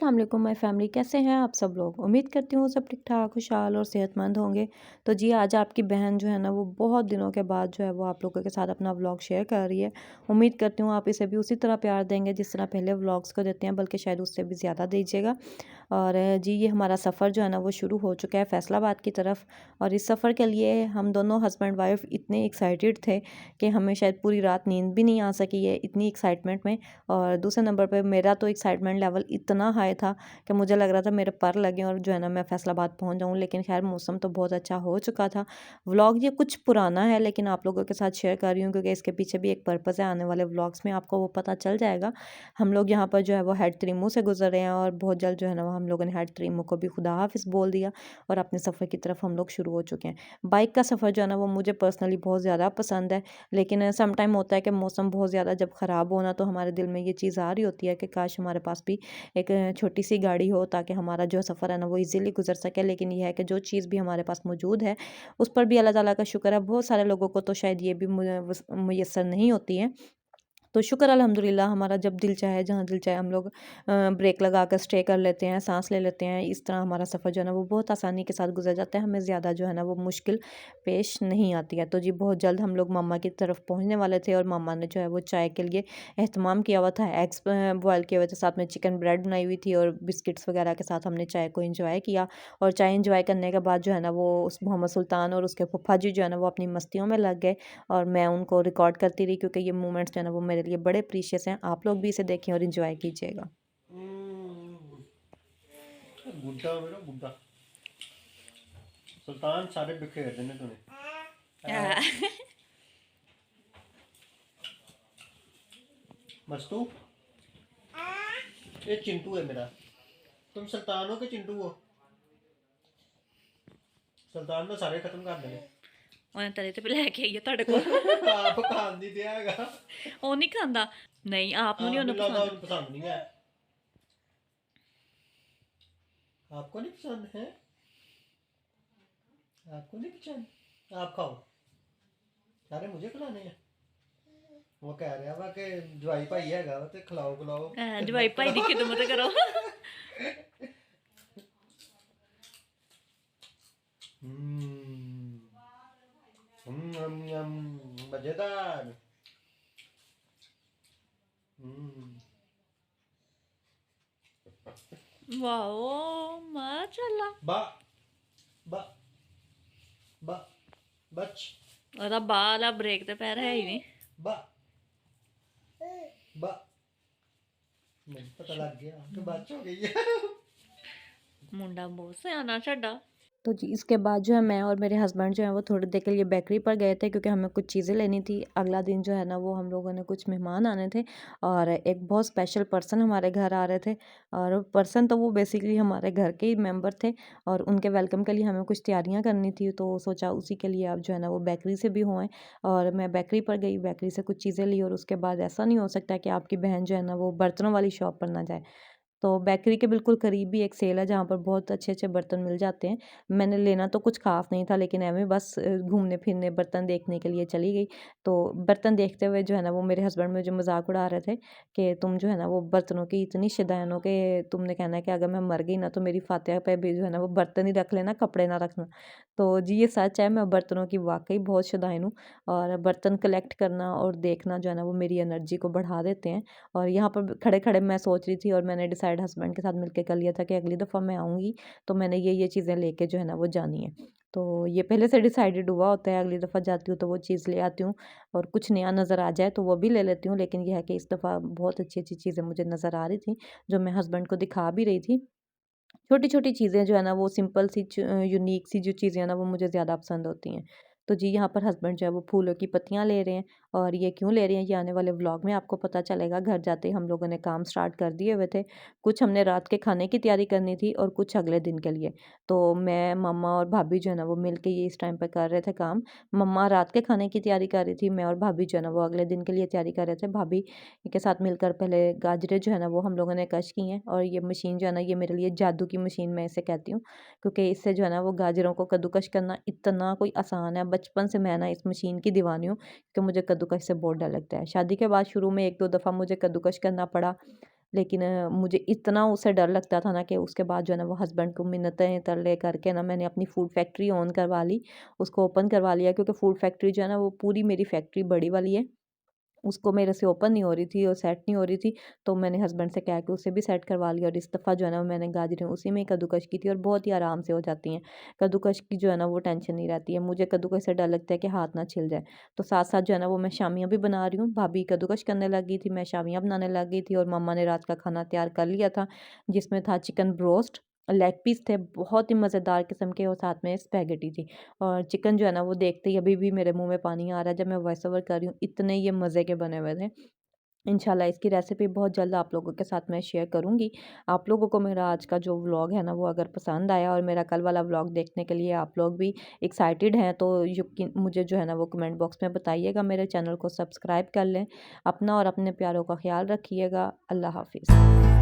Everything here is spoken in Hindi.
अस्सलाम वालेकुम माय फैमिली, कैसे हैं आप सब लोग। उम्मीद करती हूँ सब ठीक ठाक खुशहाल और सेहतमंद होंगे। तो जी आज आपकी बहन जो है ना वो बहुत दिनों के बाद जो है वो आप लोगों के साथ अपना व्लॉग शेयर कर रही है। उम्मीद करती हूँ आप इसे भी उसी तरह प्यार देंगे जिस तरह पहले व्लॉग्स को देते हैं, बल्कि शायद उससे भी ज़्यादा दीजिएगा। और जी ये हमारा सफ़र जो है ना वो शुरू हो चुका है फैसलाबाद की तरफ। और इस सफ़र के लिए हम दोनों हस्बैंड वाइफ इतने एक्साइटेड थे कि हमें शायद पूरी रात नींद भी नहीं आ सकी है, इतनी एक्साइटमेंट में। और दूसरे नंबर पे मेरा तो एक्साइटमेंट लेवल इतना हाई था कि मुझे लग रहा था मेरे पर लगे और जो है ना मैं फैसलाबाद पहुंच जाऊं। लेकिन खैर मौसम तो बहुत अच्छा हो चुका था। व्लॉग ये कुछ पुराना है लेकिन आप लोगों के साथ शेयर कर रही हूँ क्योंकि इसके पीछे भी एक पर्पज़ है। आने वाले व्लॉग्स में आपको वो पता चल जाएगा। हम लोग यहाँ पर जो है वो हेड त्रीमू से गुजर रहे हैं और बहुत जल्द जो है ना वो हम लोगों ने हेड त्रीमू को भी खुदा हाफिज़ बोल दिया और अपने सफ़र की तरफ हम लोग शुरू हो चुके हैं। बाइक का सफ़र जो है ना वो मुझे पर्सनली बहुत ज़्यादा पसंद है। लेकिन सम टाइम होता है कि मौसम बहुत ज़्यादा जब ख़राब होना तो हमारे दिल में ये चीज़ आ रही होती है कि काश हमारे पास भी एक छोटी सी गाड़ी हो ताकि हमारा जो सफ़र है ना वो इजीली गुजर सके। लेकिन ये है कि जो चीज़ भी हमारे पास मौजूद है उस पर भी अल्लाह ताला का शुक्र है। बहुत सारे लोगों को तो शायद ये भी मुयस्सर नहीं होती है। तो शुक्र अल्हम्दुलिल्लाह हमारा जब दिल चाहे जहाँ दिल चाहे हम लोग ब्रेक लगा कर स्टे कर लेते हैं, सांस ले लेते हैं। इस तरह हमारा सफ़र जो है ना वो बहुत आसानी के साथ गुजर जाता है। हमें ज़्यादा जो है ना वो मुश्किल पेश नहीं आती है। तो जी बहुत जल्द हम लोग मम्मा की तरफ पहुँचने वाले थे और मम्मा ने जो है वो चाय के लिए एहतमाम किया हुआ था। एग्स बॉयल किए हुए थे, साथ में चिकन ब्रेड बनाई हुई थी और बिस्किट्स वगैरह के साथ हमने चाय को इंजॉय किया। और चाय इंजॉय करने के बाद जो है ना वो उस मोहम्मद सुल्तान और उसके फूफा जी जो है ना वो अपनी मस्तियों में लग गए और मैं उनको रिकॉर्ड करती रही क्योंकि ये मोमेंट्स जो है ना वो मेरे लिए बड़े प्रीशियस हैं। आप लोग भी इसे देखें और इन्जॉय कीजिएगा। गुड्डा मेरा गुड्डा सुल्तान सारे बिखेर देने तूने। मस्तू ये चिंटू है मेरा। तुम सुल्तान हो कि चिंटू हो? सुल्तान ने सारे खत्म कर देने। ਉਹਨੇ ਤਲੇ ਤੇ ਲੈ ਕੇ ਆਈ ਹੈ ਤੁਹਾਡੇ ਕੋਲ। आप खान नहीं दिया हैगा। ਉਹ ਨਹੀਂ ਖਾਂਦਾ। ਨਹੀਂ ਆਪ ਨੂੰ ਨਹੀਂ ਉਹਨੂੰ ਮੈਨੂੰ ਲੱਗਦਾ ਪਸੰਦ। ਉਹਨੂੰ पसंद नहीं है। आपको नहीं पसंद है? आपको नहीं पसंद? आप खाओ, सारे मुझे खिलाने हैं। वो कह रहा वा कि जवाई भाई हैगा वा ते खिलाओ खिलाओ ਜਵਾਈ खिदमत ਭਾਈ ਦੀ करो। ਖਿਦਮਤ ਕਰੋ। हम्म मजेदार। हम्म ਵਾਓ ਮਾਸ਼ਾਅੱਲਾ। बा बा बा बच ਉਹਦਾ ਬਾਹ ਵਾਲਾ ਬ੍ਰੇਕ ਤੇ ਪੈਰ ਹੈ ਹੀ ਨਹੀਂ। बा बा मुझे पता लग गया कि बच हो गई है। मुंडा बहुत सियाना साडा। तो जी इसके बाद जो है मैं और मेरे हस्बैंड जो है वो थोड़ी देर के लिए बेकरी पर गए थे क्योंकि हमें कुछ चीज़ें लेनी थी। अगला दिन जो है ना वो हम लोगों ने कुछ मेहमान आने थे और एक बहुत स्पेशल पर्सन हमारे घर आ रहे थे। और पर्सन तो वो बेसिकली हमारे घर के ही मेंबर थे और उनके वेलकम के लिए हमें कुछ तैयारियां करनी थी। तो सोचा उसी के लिए आप जो है ना वो बेकरी से भी हुए। और मैं बेकरी पर गई, बेकरी से कुछ चीज़ें ली और उसके बाद ऐसा नहीं हो सकता कि आपकी बहन जो है ना वो बर्तनों वाली शॉप पर ना जाए। तो बेकरी के बिल्कुल करीब भी एक सेल है जहाँ पर बहुत अच्छे-अच्छे बर्तन मिल जाते हैं। मैंने लेना तो कुछ ख़ास नहीं था लेकिन ऐवें बस घूमने-फिरने बर्तन देखने के लिए चली गई। तो बर्तन देखते हुए जो है ना वो मेरे हस्बैंड मुझे मज़ाक उड़ा रहे थे कि तुम जो है ना वो बर्तनों की इतनी शौकीन हो कि तुमने कहना है कि अगर मैं मर गई ना तो मेरी फ़ातिहा पे भी जो है ना वो बर्तन ही रख लेना, कपड़े ना रखना। तो जी ये सच है, मैं बर्तनों की वाक़ई बहुत शौकीन हूँ और बर्तन कलेक्ट करना और देखना जो है ना वो मेरी एनर्जी को बढ़ा देते हैं। और यहाँ पर खड़े-खड़े मैं सोच रही थी और मैंने डिसाइड हस्बैंड के साथ मिलके कर लिया था कि अगली दफ़ा मैं आऊँगी तो मैंने ये चीज़ें लेके जो है ना वो जानी है। तो ये पहले से डिसाइडेड हुआ होता है, अगली दफ़ा जाती हूँ तो वो चीज़ ले आती हूँ और कुछ नया नज़र आ जाए तो वो भी ले लेती हूँ। लेकिन ये है कि इस दफ़ा बहुत अच्छी-अच्छी चीज़ें मुझे नज़र आ रही थी जो मैं हस्बैंड को दिखा भी रही थी। छोटी-छोटी चीज़ें जो है ना वो सिंपल सी यूनिक सी जो चीज़ें हैं ना वो मुझे ज़्यादा पसंद होती हैं। तो जी यहाँ पर हस्बैंड जो है वो फूलों की पत्तियाँ ले रहे हैं और ये क्यों ले रहे हैं ये आने वाले व्लॉग में आपको पता चलेगा। घर जाते ही हम लोगों ने काम स्टार्ट कर दिए हुए थे। कुछ हमने रात के खाने की तैयारी करनी थी और कुछ अगले दिन के लिए। तो मैं, मम्मा और भाभी जो है ना वो मिल के ये इस टाइम पे कर रहे थे काम। मम्मा रात के खाने की तैयारी कर रही थी, मैं और भाभी जो है ना वो अगले दिन के लिए तैयारी कर रहे थे। भाभी के साथ मिलकर पहले गाजरें जो है ना वो हम लोगों ने कश की हैं और ये मशीन जो है ना ये मेरे लिए जादू की मशीन मैं इसे कहती हूँ क्योंकि इससे जो है ना वो गाजरों को कद्दूकश करना इतना कोई आसान है। बचपन से मैं ना इस मशीन की दीवानी हूँ क्योंकि मुझे कद्दूकश से बहुत डर लगता है। शादी के बाद शुरू में 1-2 दफ़ा मुझे कद्दूकश करना पड़ा लेकिन मुझे इतना उससे डर लगता था ना कि उसके बाद जो है ना वो हस्बैंड को मिन्नतें तरले करके ना मैंने अपनी फ़ूड फैक्ट्री ऑन करवा ली, उसको ओपन करवा लिया, क्योंकि फ़ूड फैक्ट्री जो है ना वो पूरी मेरी फैक्ट्री बड़ी वाली है, उसको मेरे से ओपन नहीं हो रही थी और सेट नहीं हो रही थी। तो मैंने हस्बैंड से कहा कि उसे भी सेट करवा लिया, और इस दफ़ा जो है ना मैंने गाजरें उसी में ही कद्दूकस की थी और बहुत ही आराम से हो जाती हैं। कद्दूकस की जो है ना वो टेंशन नहीं रहती है। मुझे कद्दूकस से डर लगता है कि हाथ ना छिल जाए। तो साथ-साथ जो है ना वो मैं शामियाँ भी बना रही हूँ। भाभी कद्दूकस करने लग गई थी, मैं शामियाँ बनाने लग गई थी, और मम्मा ने रात का खाना तैयार कर लिया था, जिसमें था चिकन ब्रोस्ट, लेग पीस थे बहुत ही मज़ेदार किस्म के, और साथ में स्पैघेटी थी। और चिकन जो है ना वो देखते ही अभी भी मेरे मुँह में पानी आ रहा है जब मैं वॉइस ओवर कर रही हूँ, इतने ये मज़े के बने हुए थे। इंशाल्लाह इसकी रेसिपी बहुत जल्द आप लोगों के साथ मैं शेयर करूँगी। आप लोगों को मेरा आज का जो व्लॉग है ना वो अगर पसंद आया और मेरा कल वाला व्लॉग देखने के लिए आप लोग भी एक्साइटेड हैं, तो यकीन मुझे जो है ना वो कमेंट बॉक्स में बताइएगा। मेरे चैनल को सब्सक्राइब कर लें। अपना और अपने प्यारों का ख़्याल रखिएगा। अल्लाह हाफ़िज़।